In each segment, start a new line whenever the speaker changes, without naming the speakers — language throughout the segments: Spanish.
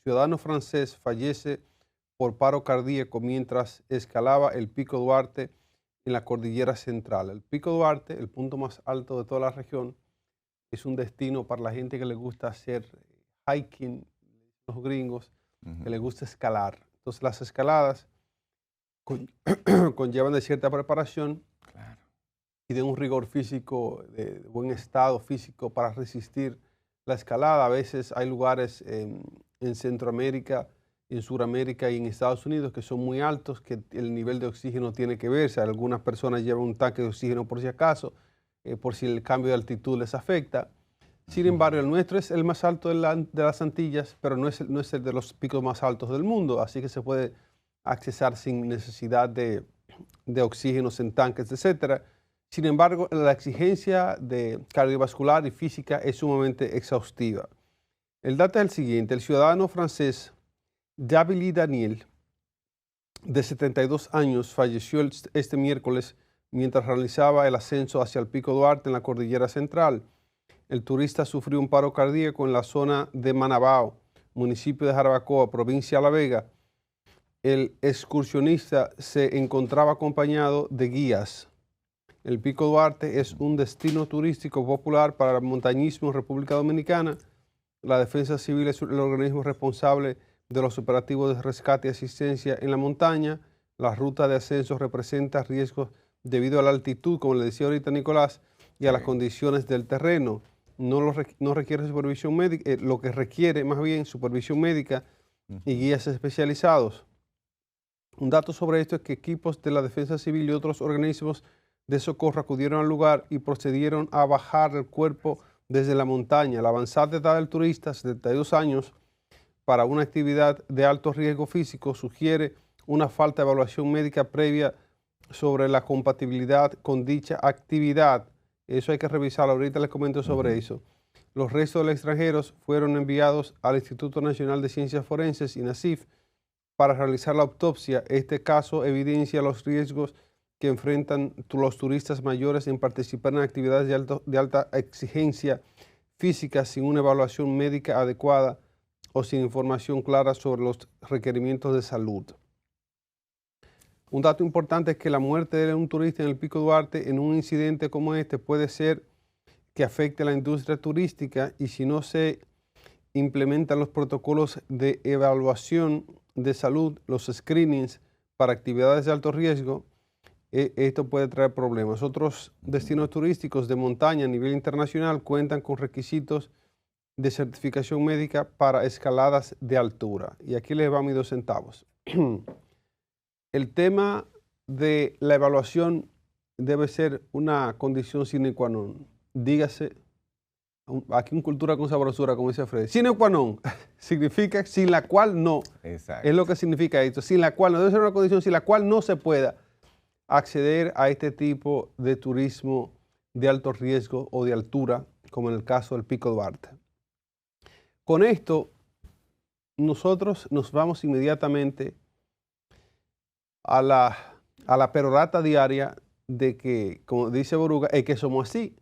Ciudadano francés fallece por paro cardíaco mientras escalaba el Pico Duarte en la cordillera central. El Pico Duarte, el punto más alto de toda la región, es un destino para la gente que le gusta hacer hiking, los gringos, que le gusta escalar. Entonces las escaladas conllevan de cierta preparación
Claro.
y de un rigor físico, de buen estado físico para resistir la escalada. A veces hay lugares en Centroamérica, en Sudamérica y en Estados Unidos que son muy altos, que el nivel de oxígeno tiene que verse. Algunas personas llevan un tanque de oxígeno por si acaso, por si el cambio de altitud les afecta. Sin embargo, el nuestro es el más alto de las Antillas, pero no es el de los picos más altos del mundo, así que se puede accesar sin necesidad de oxígenos en tanques, etc. Sin embargo, la exigencia de cardiovascular y física es sumamente exhaustiva. El dato es el siguiente: el ciudadano francés Davily Daniel, de 72 años, falleció este miércoles mientras realizaba el ascenso hacia el Pico Duarte en la cordillera central. El turista sufrió un paro cardíaco en la zona de Manabao, municipio de Jarabacoa, provincia de La Vega. El excursionista se encontraba acompañado de guías. El Pico Duarte es un destino turístico popular para el montañismo en República Dominicana. La Defensa Civil es el organismo responsable de los operativos de rescate y asistencia en la montaña. La ruta de ascenso representa riesgos debido a la altitud, como le decía ahorita Nicolás, y a las condiciones del terreno. No requiere supervisión médica, lo que requiere más bien supervisión médica y guías especializados. Un dato sobre esto es que equipos de la Defensa Civil y otros organismos de socorro acudieron al lugar y procedieron a bajar el cuerpo desde la montaña. La avanzada edad del turista, 72 años, para una actividad de alto riesgo físico sugiere una falta de evaluación médica previa sobre la compatibilidad con dicha actividad. Eso hay que revisarlo. Ahorita les comento sobre eso. Los restos de los extranjeros fueron enviados al Instituto Nacional de Ciencias Forenses, INACIF, para realizar la autopsia. Este caso evidencia los riesgos que enfrentan los turistas mayores en participar en actividades de alta exigencia física sin una evaluación médica adecuada o sin información clara sobre los requerimientos de salud. Un dato importante es que la muerte de un turista en el Pico Duarte en un incidente como este puede ser que afecte a la industria turística, y si no se implementan los protocolos de evaluación de salud, los screenings para actividades de alto riesgo, esto puede traer problemas. Otros destinos turísticos de montaña a nivel internacional cuentan con requisitos de certificación médica para escaladas de altura. Y aquí les va mis 2 centavos. El tema de la evaluación debe ser una condición sine qua non. Dígase, aquí en Cultura con Sabrosura, como dice Fred, sine qua non significa sin la cual no.
Exacto.
Es lo que significa esto. Sin la cual no, debe ser una condición sin la cual no se pueda acceder a este tipo de turismo de alto riesgo o de altura, como en el caso del Pico Duarte. Con esto, nosotros nos vamos inmediatamente a la perorata diaria de que, como dice Boruga, es que somos así.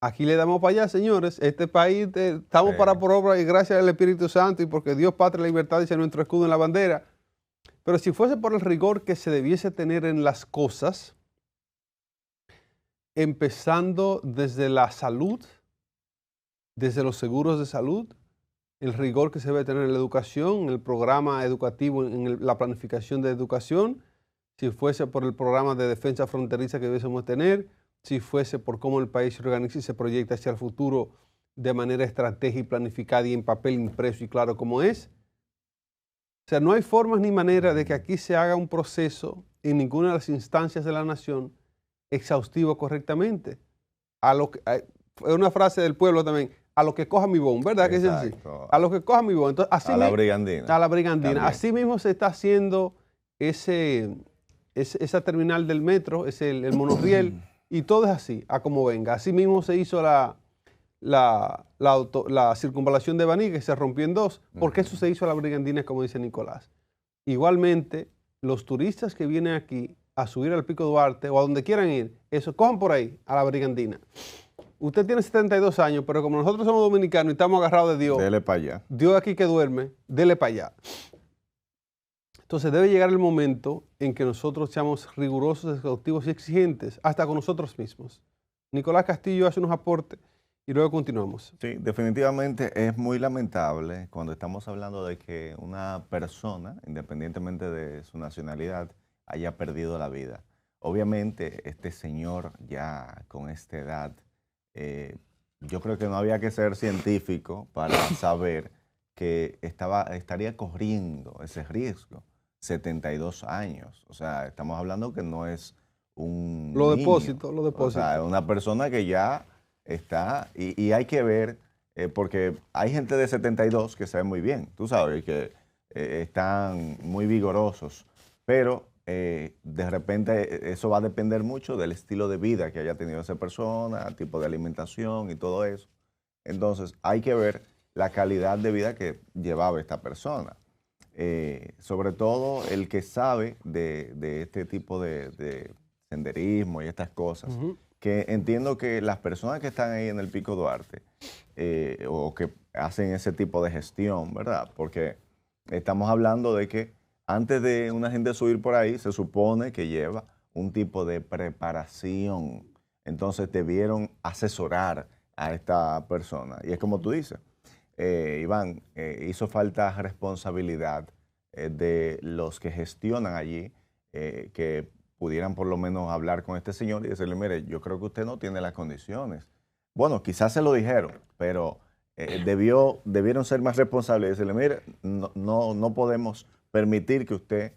Aquí le damos para allá, señores. Este país estamos para por obra y gracias al Espíritu Santo y porque Dios, patria y libertad dice nuestro escudo en la bandera. Pero si fuese por el rigor que se debiese tener en las cosas, empezando desde la salud, desde los seguros de salud, el rigor que se debe tener en la educación, en el programa educativo, en la planificación de educación, si fuese por el programa de defensa fronteriza que debiésemos tener, si fuese por cómo el país se organiza y se proyecta hacia el futuro de manera estratégica y planificada y en papel impreso y claro como es. O sea, no hay formas ni manera de que aquí se haga un proceso en ninguna de las instancias de la nación exhaustivo correctamente. Es una frase del pueblo también, a lo que coja mi bon, ¿verdad? Que es así. A lo que coja mi bon. Entonces, así
a la brigandina.
A la brigandina. Así mismo se está haciendo esa terminal del metro, el monorriel, y todo es así, a como venga. Así mismo se hizo la circunvalación de Baní, que se rompió en 2, porque eso se hizo a la brigandina, como dice Nicolás. Igualmente, los turistas que vienen aquí a subir al Pico Duarte o a donde quieran ir, eso, cojan por ahí, a la brigandina. usted tiene 72 años, pero como nosotros somos dominicanos y estamos agarrados de Dios,
Dele para allá.
Dios aquí que duerme, dele para allá. Entonces debe llegar el momento en que nosotros seamos rigurosos, exhaustivos y exigentes, hasta con nosotros mismos. Nicolás Castillo hace unos aportes y luego continuamos.
Sí, definitivamente es muy lamentable cuando estamos hablando de que una persona, independientemente de su nacionalidad, haya perdido la vida. Obviamente, este señor ya con esta edad, yo creo que no había que ser científico para saber que estaría corriendo ese riesgo. 72 años. O sea, estamos hablando que no es un niño. O sea, es una persona que ya está, y hay que ver, porque hay gente de 72 que se ve muy bien, tú sabes, que están muy vigorosos, pero de repente eso va a depender mucho del estilo de vida que haya tenido esa persona, el tipo de alimentación y todo eso. Entonces, hay que ver la calidad de vida que llevaba esta persona. Sobre todo el que sabe de este tipo de senderismo y estas cosas, que entiendo que las personas que están ahí en el Pico Duarte o que hacen ese tipo de gestión, ¿verdad? Porque estamos hablando de que antes de una gente subir por ahí, se supone que lleva un tipo de preparación. Entonces debieron asesorar a esta persona. Y es como tú dices, Iván, hizo falta responsabilidad de los que gestionan allí, que pudieran por lo menos hablar con este señor y decirle, mire, yo creo que usted no tiene las condiciones. Bueno, quizás se lo dijeron, pero debieron ser más responsables y decirle, mire, no podemos permitir que usted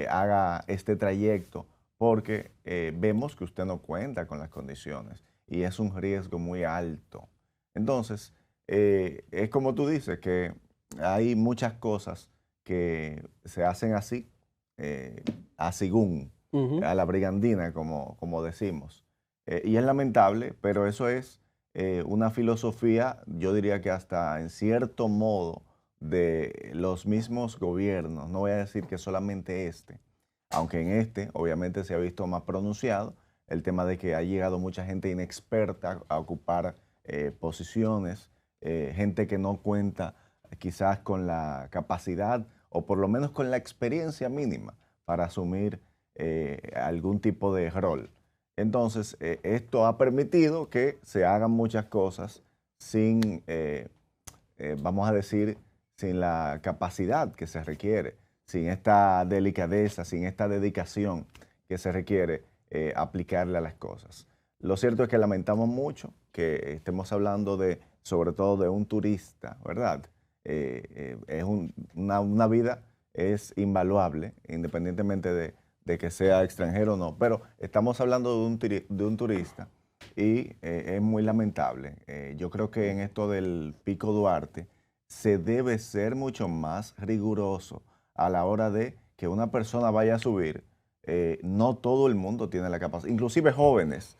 haga este trayecto porque vemos que usted no cuenta con las condiciones y es un riesgo muy alto. Entonces, es como tú dices, que hay muchas cosas que se hacen así, a según, a la brigandina, como decimos. Y es lamentable, pero eso es una filosofía, yo diría que hasta en cierto modo, de los mismos gobiernos. No voy a decir que solamente aunque en obviamente se ha visto más pronunciado el tema de que ha llegado mucha gente inexperta a ocupar posiciones, gente que no cuenta quizás con la capacidad o por lo menos con la experiencia mínima para asumir algún tipo de rol. Entonces, esto ha permitido que se hagan muchas cosas sin, vamos a decir, sin la capacidad que se requiere, sin esta delicadeza, sin esta dedicación que se requiere aplicarle a las cosas. Lo cierto es que lamentamos mucho que estemos hablando sobre todo de un turista, ¿verdad? Es una vida es invaluable, independientemente de que sea extranjero o no, pero estamos hablando de un turista y es muy lamentable. Yo creo que en esto del Pico Duarte se debe ser mucho más riguroso a la hora de que una persona vaya a subir. No todo el mundo tiene la capacidad, inclusive jóvenes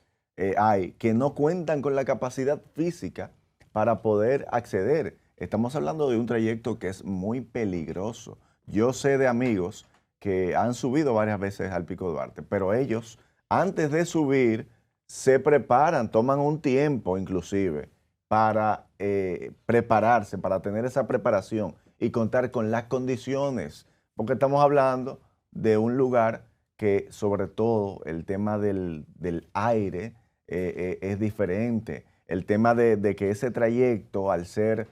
hay que no cuentan con la capacidad física para poder acceder. Estamos hablando de un trayecto que es muy peligroso. Yo sé de amigos que han subido varias veces al Pico Duarte, pero ellos antes de subir se preparan, toman un tiempo inclusive para prepararse, para tener esa preparación y contar con las condiciones, porque estamos hablando de un lugar que sobre todo el tema del aire es diferente. El tema de que ese trayecto, al ser,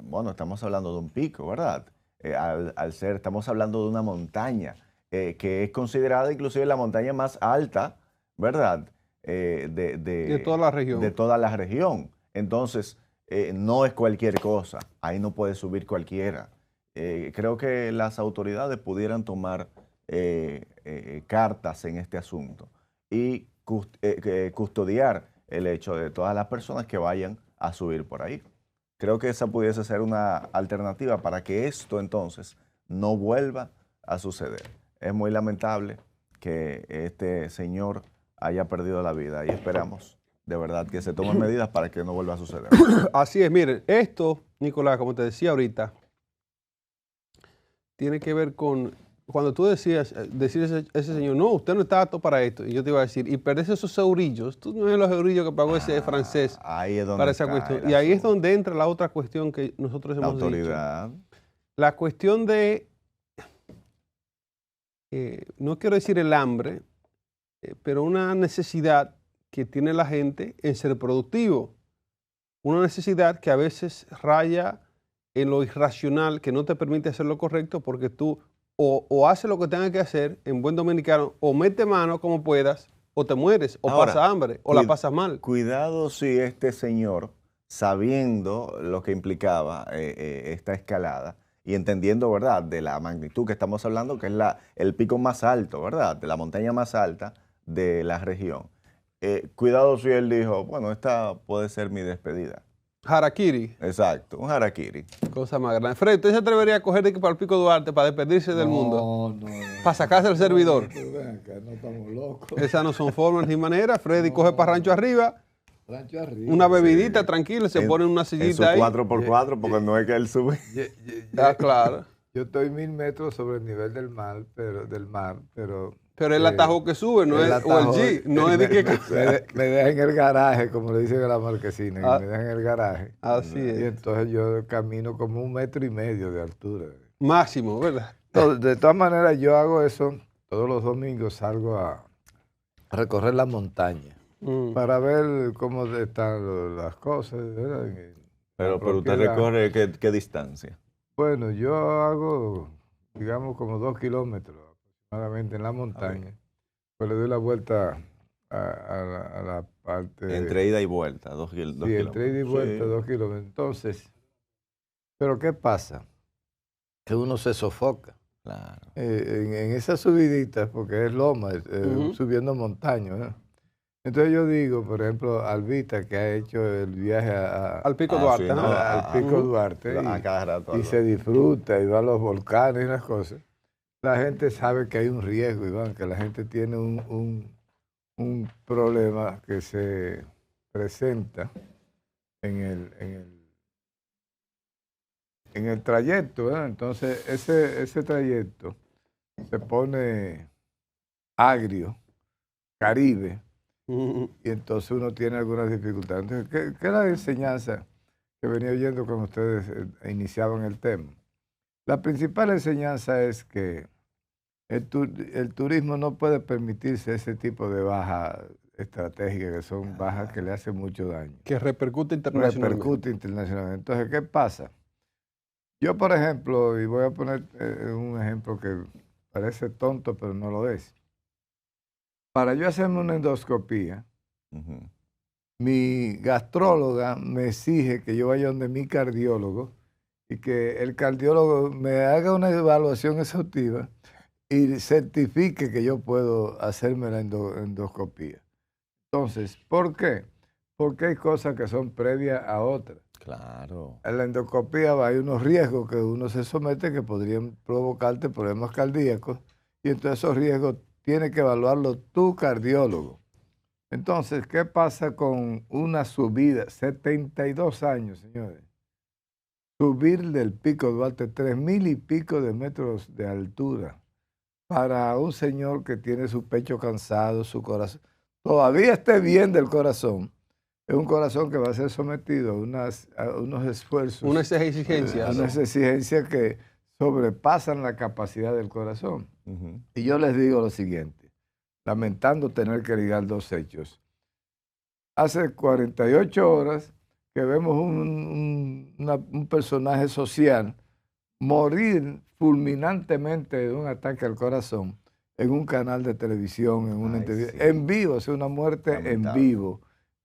bueno, estamos hablando de un pico, ¿verdad? Estamos hablando de una montaña que es considerada inclusive la montaña más alta, ¿verdad?
De toda la región.
De toda la región. Entonces, no es cualquier cosa. Ahí no puede subir cualquiera. Creo que las autoridades pudieran tomar cartas en este asunto y custodiar el hecho de todas las personas que vayan a subir por ahí. Creo que esa pudiese ser una alternativa para que esto entonces no vuelva a suceder. Es muy lamentable que este señor haya perdido la vida y esperamos de verdad que se tomen medidas para que no vuelva a suceder.
Así es, miren, esto, Nicolás, como te decía ahorita, tiene que ver con cuando tú decías, decir ese señor, no, usted no está apto para esto, y yo te iba a decir, y perdés esos eurillos, tú no ves los eurillos que pagó ese francés
ahí es donde
para esa
está
cuestión.
el
Y ahí es
asunto.
donde entra la otra cuestión que nosotros
La
hemos dicho.
autoridad.
La cuestión de, no quiero decir el hambre, pero una necesidad que tiene la gente en ser productivo. Una necesidad que a veces raya en lo irracional, que no te permite hacer lo correcto porque tú o haces lo que tengas que hacer, en buen dominicano, o mete mano como puedas, o te mueres, o
Ahora,
pasas hambre, o la pasas mal.
Cuidado si este señor, sabiendo lo que implicaba esta escalada y entendiendo, ¿verdad?, de la magnitud que estamos hablando, que es el pico más alto, ¿verdad?, de la montaña más alta de la región. Cuidado si él dijo, bueno, esta puede ser mi despedida.
Harakiri.
Exacto, un harakiri.
Cosa más grande. Fred, ¿usted se atrevería a coger para el Pico Duarte para despedirse del mundo?
No.
Para sacarse el servidor.
No estamos locos.
Esas no son formas ni maneras. Freddy coge para Rancho Arriba.
Rancho Arriba.
Una bebidita tranquila, se pone en una sillita
en su
ahí.
4x4, porque no es que él sube.
Claro.
Yo estoy 1000 metros sobre el nivel del mar, pero
Pero el atajo que sube, no es, o el G, no es de que...
Me deja en el garaje, como le dicen a la marquesina, me deja en el garaje.
Así es.
Y entonces yo camino como 1,5 metros de altura.
Máximo, ¿verdad?
No, de todas maneras, yo hago eso, todos los domingos salgo a recorrer la montaña para ver cómo están las cosas, ¿verdad?
Pero usted recorre ¿qué distancia?
Bueno, yo hago, digamos, como 2 kilómetros aproximadamente en la montaña. Pues le doy la vuelta a la parte...
Entre ida y vuelta, 2 kilómetros.
Sí, entre ida y vuelta, 2 kilómetros. Entonces, ¿pero qué pasa? Que uno se sofoca.
Claro.
En esas subiditas, porque es loma, subiendo montaña, ¿no? Entonces yo digo, por ejemplo, Albita, que ha hecho el viaje
al Pico Duarte,
sí, ¿no?
al Pico Duarte, y se disfruta, y va a los volcanes y las cosas. La gente sabe que hay un riesgo, Iván, que la gente tiene un problema que se presenta en el trayecto, ¿verdad? Entonces ese trayecto se pone agrio, Caribe, y entonces uno tiene algunas dificultades. Entonces, ¿qué es la enseñanza que venía oyendo cuando ustedes iniciaban el tema? La principal enseñanza es que el turismo no puede permitirse ese tipo de bajas estratégicas, que son bajas que le hacen mucho daño.
Que repercute internacionalmente.
Entonces, ¿qué pasa? Yo, por ejemplo, y voy a poner un ejemplo que parece tonto, pero no lo es. Para yo hacerme una endoscopía, mi gastróloga me exige que yo vaya donde mi cardiólogo y que el cardiólogo me haga una evaluación exhaustiva y certifique que yo puedo hacerme la endoscopía. Entonces, ¿por qué? Porque hay cosas que son previas a otras.
Claro.
En la endoscopía hay unos riesgos que uno se somete que podrían provocarte problemas cardíacos y entonces esos riesgos tiene que evaluarlo tu cardiólogo. Entonces, ¿qué pasa con una subida? 72 años, señores. Subir del Pico Duarte, 3,000 y pico de metros de altura, para un señor que tiene su pecho cansado, su corazón, todavía esté bien del corazón, es un corazón que va a ser sometido a unos esfuerzos.
Unas exigencias.
A unas exigencias que sobrepasan la capacidad del corazón. Y yo les digo lo siguiente, lamentando tener que ligar dos hechos. Hace 48 horas que vemos un personaje social morir fulminantemente de un ataque al corazón en un canal de televisión, en una entrevista, en vivo, es una muerte en vivo.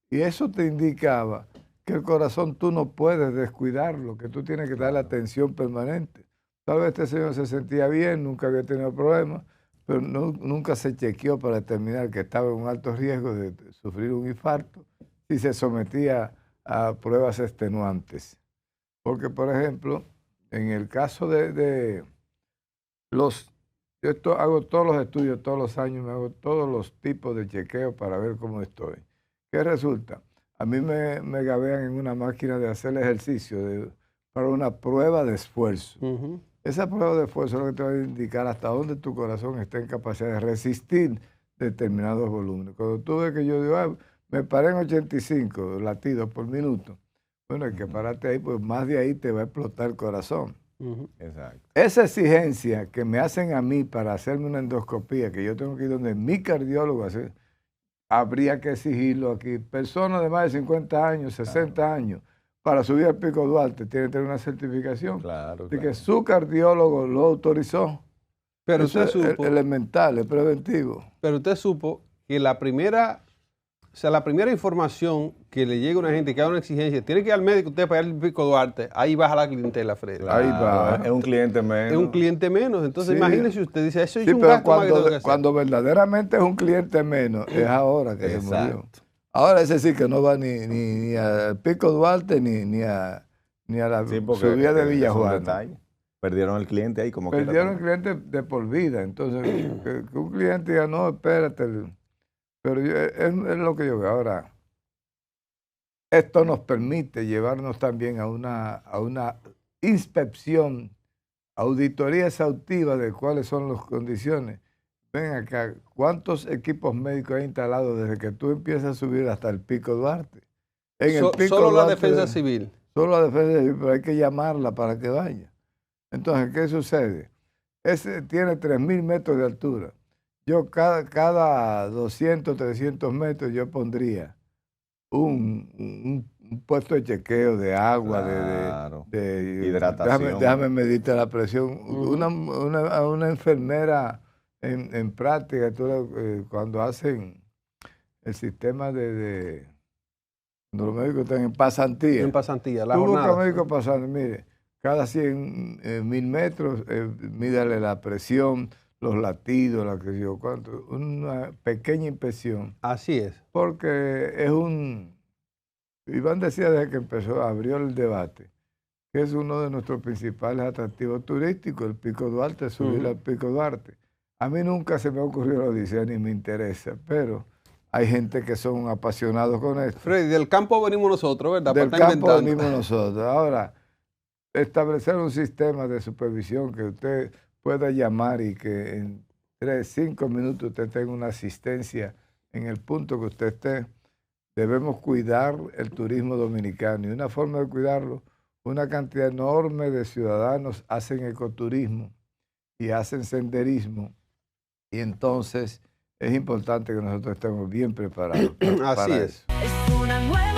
Y eso te indicaba que el corazón tú no puedes descuidarlo, que tú tienes que darle atención permanente. Tal vez este señor se sentía bien, nunca había tenido problemas, pero nunca se chequeó para determinar que estaba en un alto riesgo de sufrir un infarto y se sometía a pruebas extenuantes. Porque, por ejemplo, en el caso de los... Yo hago todos los estudios, todos los años, me hago todos los tipos de chequeos para ver cómo estoy. ¿Qué resulta? A mí me gabean en una máquina de hacer ejercicio para una prueba de esfuerzo. Esa prueba de esfuerzo es lo que te va a indicar hasta dónde tu corazón está en capacidad de resistir determinados volúmenes. Cuando tú ves que yo digo, me paré en 85 latidos por minuto, bueno, hay que pararte ahí, pues más de ahí te va a explotar el corazón.
Exacto.
Esa exigencia que me hacen a mí para hacerme una endoscopía, que yo tengo que ir donde mi cardiólogo hace, habría que exigirlo aquí. Personas de más de 50 años, 60 años, para subir al Pico Duarte, tienen que tener una certificación de que su cardiólogo lo autorizó.
Pero
eso
usted supo,
es elemental, es preventivo.
Pero usted supo que la primera información que le llega a una gente que haga una exigencia, tiene que ir al médico usted para ir al Pico Duarte, ahí baja la clientela, Freddy.
Claro, ahí va. Es un cliente menos.
Es un cliente menos. Entonces, imagínese usted, dice, eso es
sí,
un
pero
gasto más que tengo que hacer.
Cuando verdaderamente es un cliente menos, es ahora que se murió. Ahora ese sí que no va ni al Pico Duarte ni a la subida de Villajuana.
Perdieron el cliente ahí como
Perdieron el cliente de por vida. Entonces, que un cliente diga, no, espérate. Pero es lo que yo veo. Ahora, esto nos permite llevarnos también a una inspección, auditoría exhaustiva de cuáles son las condiciones. Ven acá, ¿cuántos equipos médicos hay instalados desde que tú empiezas a subir hasta el Pico Duarte?
Solo la defensa civil.
Solo la defensa civil, pero hay que llamarla para que vaya. Entonces, ¿qué sucede? Ese tiene 3.000 metros de altura. Yo cada 200, 300 metros yo pondría un puesto de chequeo de agua, de
hidratación.
Déjame medirte la presión. Una enfermera en práctica, cuando hacen el sistema cuando los médicos están en pasantía.
En pasantía, la
tú
jornada.
buscas médico pasante, mire, cada 100.000 metros, mídale la presión, los latidos, la que yo cuánto, una pequeña inspección.
Así es.
Porque es Iván decía desde que abrió el debate, que es uno de nuestros principales atractivos turísticos, el Pico Duarte, subir al Pico Duarte. A mí nunca se me ocurrió la odisea ni me interesa, pero hay gente que son apasionados con esto.
Freddy, del campo venimos nosotros, ¿verdad?
Del campo venimos nosotros. Ahora, establecer un sistema de supervisión que usted pueda llamar y que en 3, 5 minutos usted tenga una asistencia en el punto que usted esté. Debemos cuidar el turismo dominicano y una forma de cuidarlo, una cantidad enorme de ciudadanos hacen ecoturismo y hacen senderismo y entonces es importante que nosotros estemos bien preparados para
Así es.
eso.